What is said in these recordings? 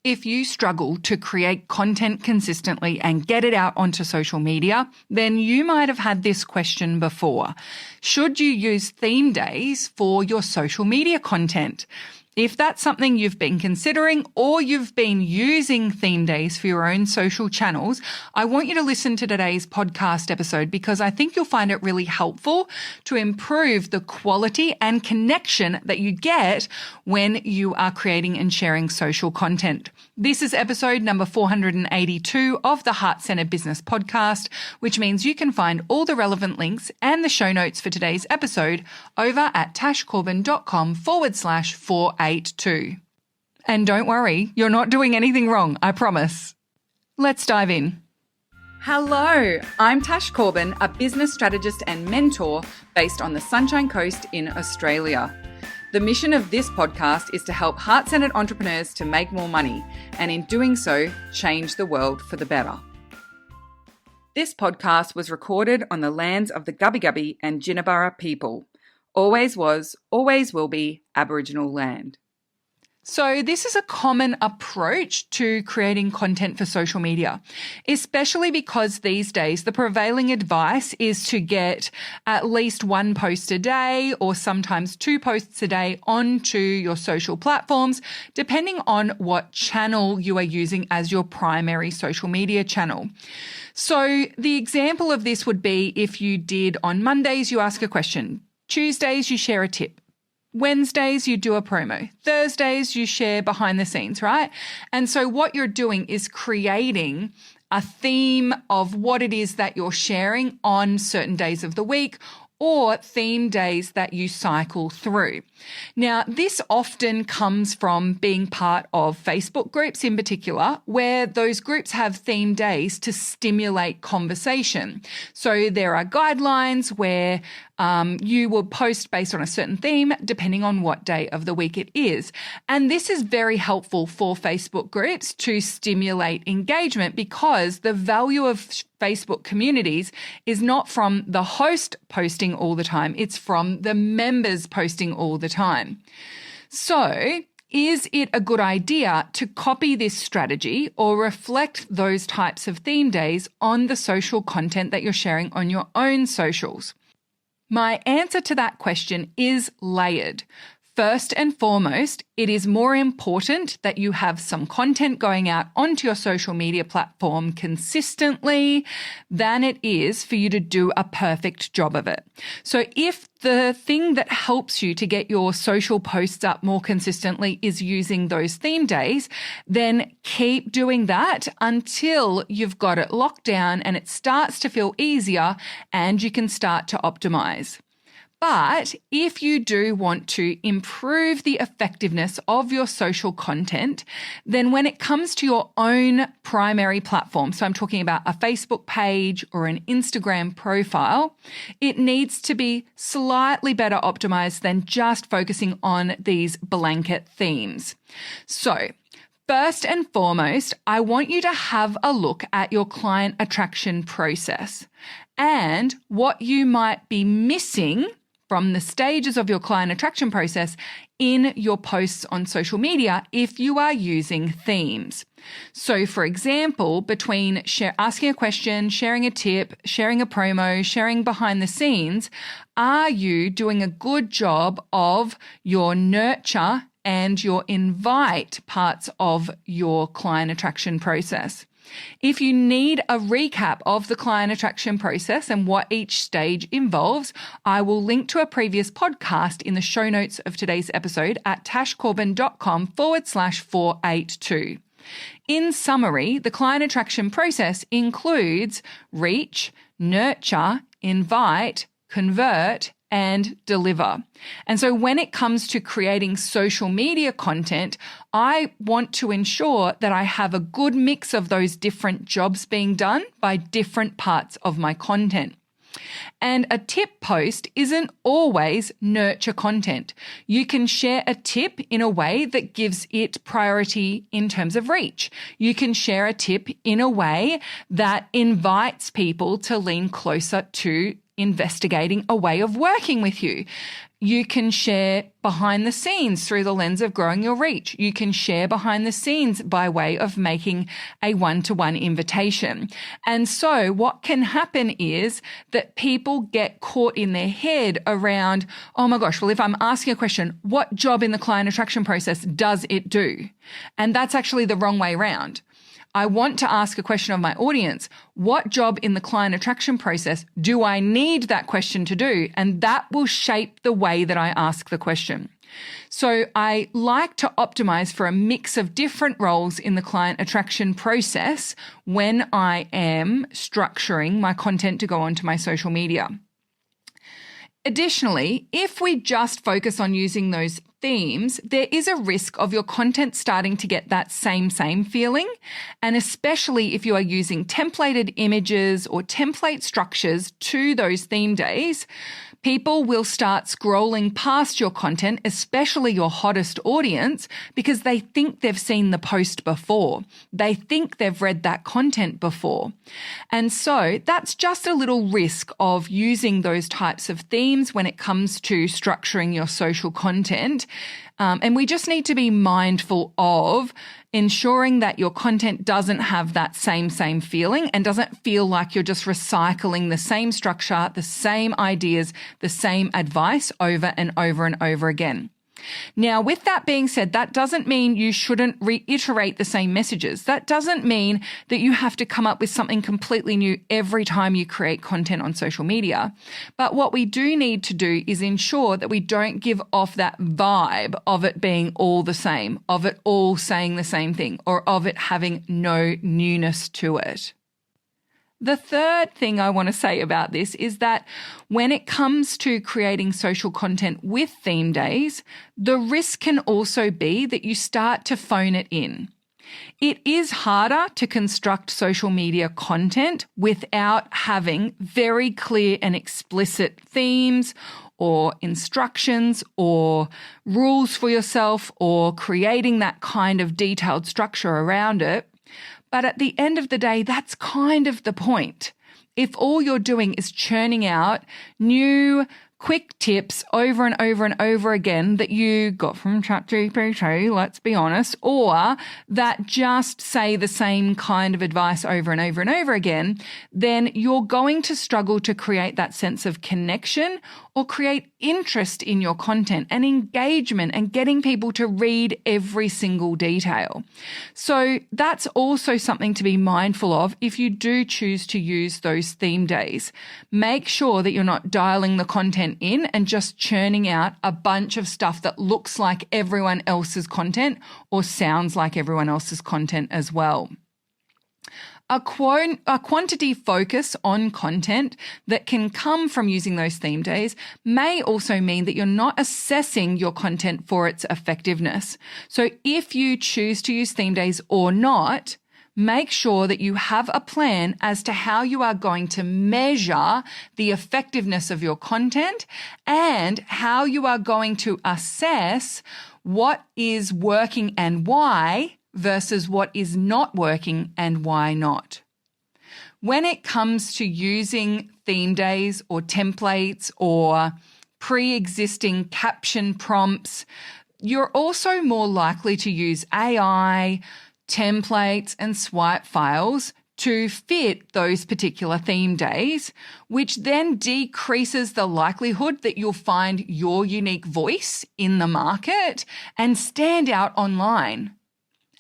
If you struggle to create content consistently and get it out onto social media, then you might have had this question before. Should you use theme days for your social media content? If that's something you've been considering or you've been using theme days for your own social channels, I want you to listen to today's podcast episode because I think you'll find it really helpful to improve the quality and connection that you get when you are creating and sharing social content. This is episode number 482 of the Heart Centered Business Podcast, which means you can find all the relevant links and the show notes for today's episode over at tashcorbin.com/482. And don't worry, you're not doing anything wrong, I promise. Let's dive in. Hello, I'm Tash Corbin, a business strategist and mentor based on the Sunshine Coast in Australia. The mission of this podcast is to help heart-centered entrepreneurs to make more money and in doing so, change the world for the better. This podcast was recorded on the lands of the Gubbi Gubbi and Jinnaburra people. Always was, always will be Aboriginal land. So this is a common approach to creating content for social media, especially because these days the prevailing advice is to get at least one post a day or sometimes 2 posts a day onto your social platforms, depending on what channel you are using as your primary social media channel. So the example of this would be if you did on Mondays, you ask a question. Tuesdays, you share a tip. Wednesdays, you do a promo. Thursdays, you share behind the scenes, right? And so what you're doing is creating a theme of what it is that you're sharing on certain days of the week or theme days that you cycle through. Now, this often comes from being part of Facebook groups in particular, where those groups have theme days to stimulate conversation. So there are guidelines where you will post based on a certain theme, depending on what day of the week it is. And this is very helpful for Facebook groups to stimulate engagement because the value of Facebook communities is not from the host posting all the time, it's from the members posting all the time. So, is it a good idea to copy this strategy or reflect those types of theme days on the social content that you're sharing on your own socials? My answer to that question is layered. First and foremost, it is more important that you have some content going out onto your social media platform consistently than it is for you to do a perfect job of it. So if the thing that helps you to get your social posts up more consistently is using those theme days, then keep doing that until you've got it locked down and it starts to feel easier and you can start to optimize. But if you do want to improve the effectiveness of your social content, then when it comes to your own primary platform, so I'm talking about a Facebook page or an Instagram profile, it needs to be slightly better optimized than just focusing on these blanket themes. So, first and foremost, I want you to have a look at your client attraction process and what you might be missing from the stages of your client attraction process in your posts on social media if you are using themes. So, for example, between asking a question, sharing a tip, sharing a promo, sharing behind the scenes, are you doing a good job of your nurture and your invite parts of your client attraction process? If you need a recap of the client attraction process and what each stage involves, I will link to a previous podcast in the show notes of today's episode at tashcorbin.com/482. In summary, the client attraction process includes reach, nurture, invite, convert, and deliver. And so when it comes to creating social media content, I want to ensure that I have a good mix of those different jobs being done by different parts of my content. And a tip post isn't always nurture content. You can share a tip in a way that gives it priority in terms of reach. You can share a tip in a way that invites people to lean closer to investigating a way of working with you. You can share behind the scenes through the lens of growing your reach. You can share behind the scenes by way of making a one-to-one invitation. And so what can happen is that people get caught in their head around, oh my gosh, well, if I'm asking a question, what job in the client attraction process does it do? And that's actually the wrong way around. I want to ask a question of my audience. What job in the client attraction process do I need that question to do? And that will shape the way that I ask the question. So I like to optimize for a mix of different roles in the client attraction process when I am structuring my content to go onto my social media. Additionally, if we just focus on using those themes, there is a risk of your content starting to get that same feeling. And especially if you are using templated images or template structures to those theme days, people will start scrolling past your content, especially your hottest audience, because they think they've seen the post before. They think they've read that content before. And so that's just a little risk of using those types of themes when it comes to structuring your social content. And we just need to be mindful of ensuring that your content doesn't have that same feeling and doesn't feel like you're just recycling the same structure, the same ideas, the same advice over and over and over again. Now, with that being said, that doesn't mean you shouldn't reiterate the same messages. That doesn't mean that you have to come up with something completely new every time you create content on social media. But what we do need to do is ensure that we don't give off that vibe of it being all the same, of it all saying the same thing, or of it having no newness to it. The third thing I want to say about this is that when it comes to creating social content with theme days, the risk can also be that you start to phone it in. It is harder to construct social media content without having very clear and explicit themes or instructions or rules for yourself or creating that kind of detailed structure around it. But at the end of the day, that's kind of the point. If all you're doing is churning out new quick tips over and over and over again that you got from ChatGPT, let's be honest, or that just say the same kind of advice over and over and over again, then you're going to struggle to create that sense of connection or create interest in your content and engagement and getting people to read every single detail. So that's also something to be mindful of if you do choose to use those theme days. Make sure that you're not dialing the content in and just churning out a bunch of stuff that looks like everyone else's content or sounds like everyone else's content as well. A quantity focus on content that can come from using those theme days may also mean that you're not assessing your content for its effectiveness. So if you choose to use theme days or not, make sure that you have a plan as to how you are going to measure the effectiveness of your content and how you are going to assess what is working and why versus what is not working and why not. When it comes to using theme days or templates or pre-existing caption prompts, you're also more likely to use AI, templates, and swipe files to fit those particular theme days, which then decreases the likelihood that you'll find your unique voice in the market and stand out online.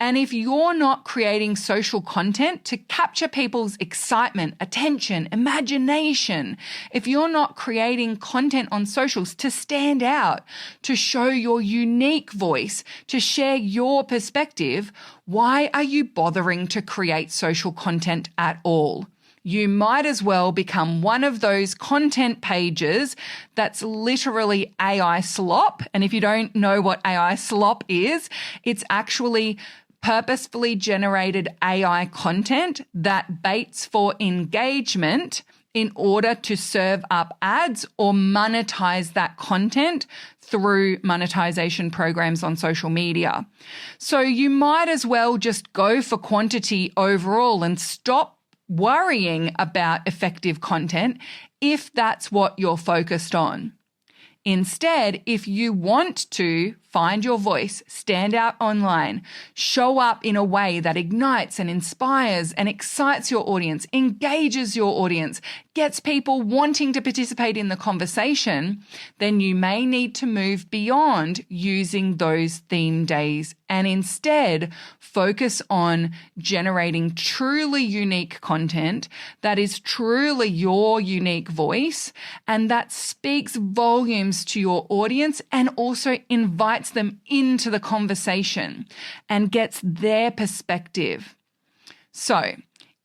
And if you're not creating social content to capture people's excitement, attention, imagination, if you're not creating content on socials to stand out, to show your unique voice, to share your perspective, why are you bothering to create social content at all? You might as well become one of those content pages that's literally AI slop. And if you don't know what AI slop is, it's actually purposefully generated AI content that baits for engagement in order to serve up ads or monetize that content through monetization programs on social media. So you might as well just go for quantity overall and stop worrying about effective content if that's what you're focused on. Instead, if you want to find your voice, stand out online, show up in a way that ignites and inspires and excites your audience, engages your audience, gets people wanting to participate in the conversation, then you may need to move beyond using those theme days and instead focus on generating truly unique content that is truly your unique voice and that speaks volumes to your audience and also invites them into the conversation and gets their perspective. So,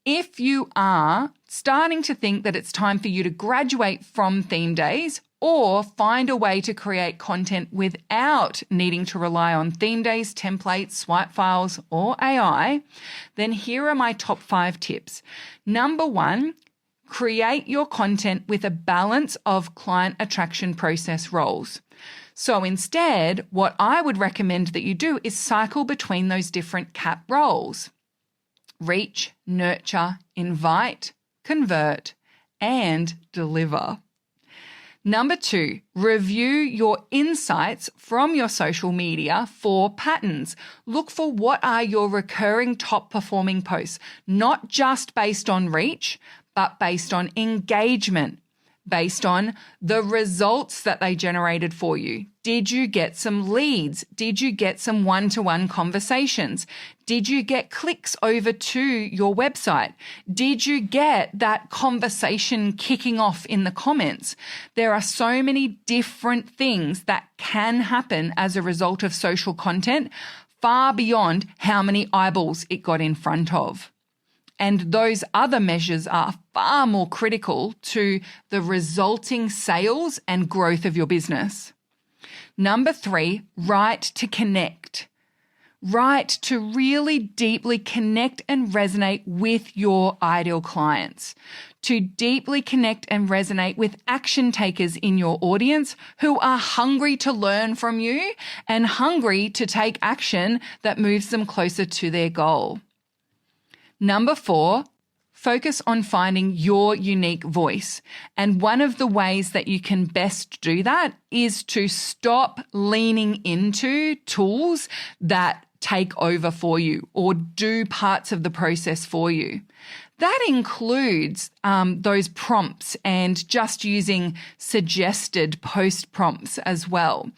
if you are starting to think that it's time for you to graduate from theme days or find a way to create content without needing to rely on theme days, templates, swipe files, or AI, then here are my top 5 tips. Number 1, create your content with a balance of client attraction process roles. So instead, what I would recommend that you do is cycle between those different CAP roles: reach, nurture, invite, convert, and deliver. Number 2, review your insights from your social media for patterns. Look for what are your recurring top performing posts, not just based on reach, but based on engagement, based on the results that they generated for you. Did you get some leads? Did you get some one-to-one conversations? Did you get clicks over to your website? Did you get that conversation kicking off in the comments? There are so many different things that can happen as a result of social content, far beyond how many eyeballs it got in front of. And those other measures are far more critical to the resulting sales and growth of your business. Number 3, write to connect. Write to really deeply connect and resonate with your ideal clients. To deeply connect and resonate with action takers in your audience who are hungry to learn from you and hungry to take action that moves them closer to their goal. Number 4, focus on finding your unique voice. And one of the ways that you can best do that is to stop leaning into tools that take over for you or do parts of the process for you. That includes those prompts and just using suggested post prompts as well.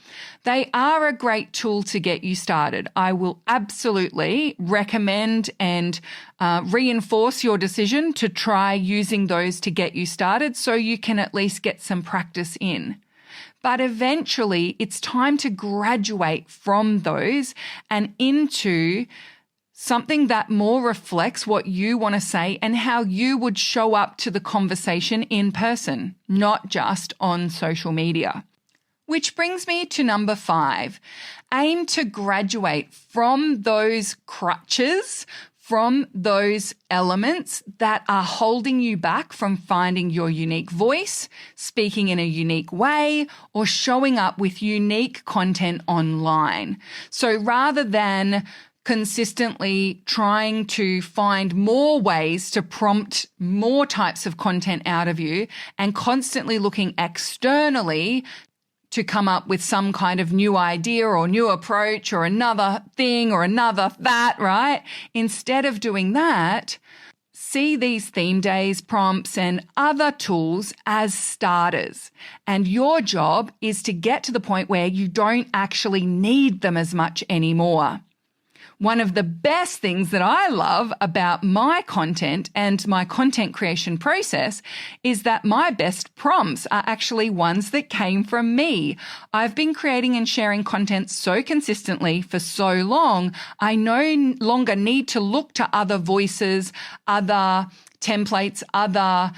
They are a great tool to get you started. I will absolutely recommend and reinforce your decision to try using those to get you started so you can at least get some practice in. But eventually, it's time to graduate from those and into something that more reflects what you want to say and how you would show up to the conversation in person, not just on social media. Which brings me to number 5. Aim to graduate from those crutches, from those elements that are holding you back from finding your unique voice, speaking in a unique way, or showing up with unique content online. So rather than consistently trying to find more ways to prompt more types of content out of you and constantly looking externally to come up with some kind of new idea or new approach or another thing or another that, right? Instead of doing that, see these theme days, prompts, and other tools as starters. And your job is to get to the point where you don't actually need them as much anymore. One of the best things that I love about my content and my content creation process is that my best prompts are actually ones that came from me. I've been creating and sharing content so consistently for so long, I no longer need to look to other voices, other templates, other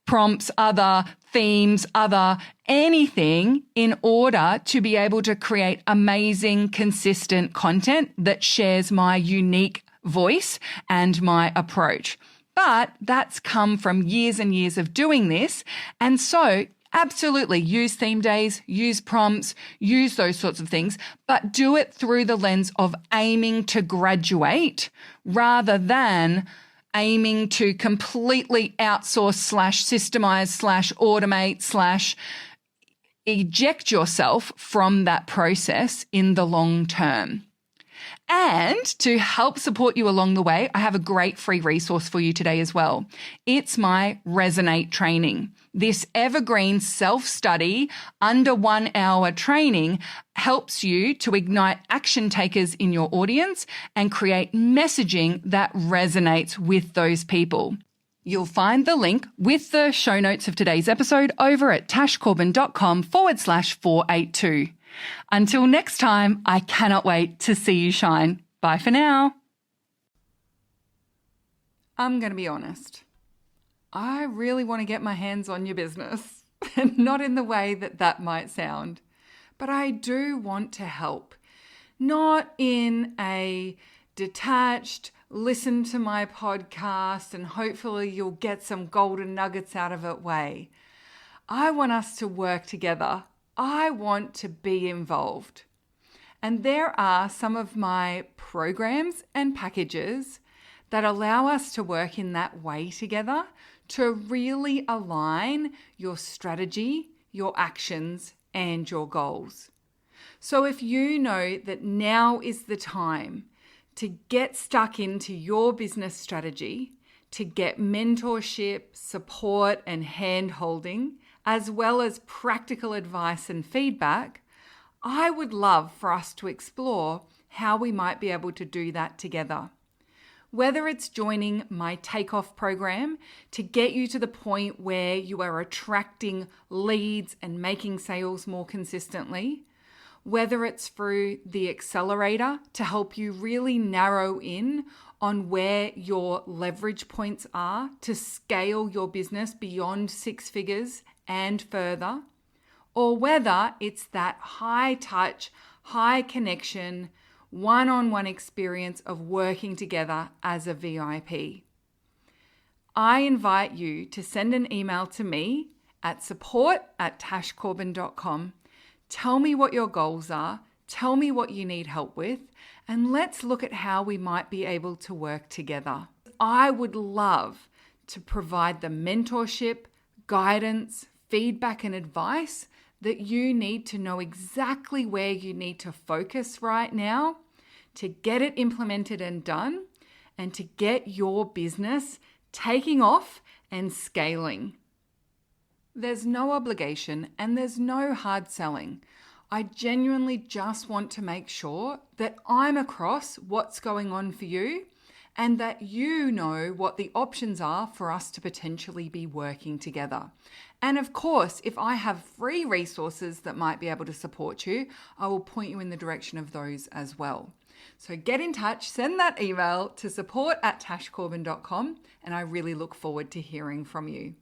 prompts, other themes, other anything in order to be able to create amazing, consistent content that shares my unique voice and my approach. But that's come from years and years of doing this. And so absolutely use theme days, use prompts, use those sorts of things, but do it through the lens of aiming to graduate rather than aiming to completely outsource / systemize / automate eject yourself from that process in the long term. And to help support you along the way, I have a great free resource for you today as well. It's my Resonate training. This evergreen self-study under 1 hour training helps you to ignite action takers in your audience and create messaging that resonates with those people. You'll find the link with the show notes of today's episode over at tashcorbin.com/482. Until next time, I cannot wait to see you shine. Bye for now. I'm going to be honest. I really want to get my hands on your business, and not in the way that might sound, but I do want to help. Not in a detached, listen to my podcast and hopefully you'll get some golden nuggets out of it way. I want us to work together. I want to be involved. And there are some of my programs and packages that allow us to work in that way together to really align your strategy, your actions, and your goals. So if you know that now is the time to get stuck into your business strategy, to get mentorship, support, and hand-holding, as well as practical advice and feedback, I would love for us to explore how we might be able to do that together. Whether it's joining my takeoff program to get you to the point where you are attracting leads and making sales more consistently, whether it's through the accelerator to help you really narrow in on where your leverage points are to scale your business beyond 6 figures and further, or whether it's that high touch, high connection, one-on-one experience of working together as a VIP. I invite you to send an email to me at support@tashcorbin.com. Tell me what your goals are, tell me what you need help with, and let's look at how we might be able to work together. I would love to provide the mentorship, guidance, feedback, and advice that you need to know exactly where you need to focus right now to get it implemented and done and to get your business taking off and scaling. There's no obligation and there's no hard selling. I genuinely just want to make sure that I'm across what's going on for you and that you know what the options are for us to potentially be working together. And of course, if I have free resources that might be able to support you, I will point you in the direction of those as well. So get in touch, send that email to support@tashcorbin.com, and I really look forward to hearing from you.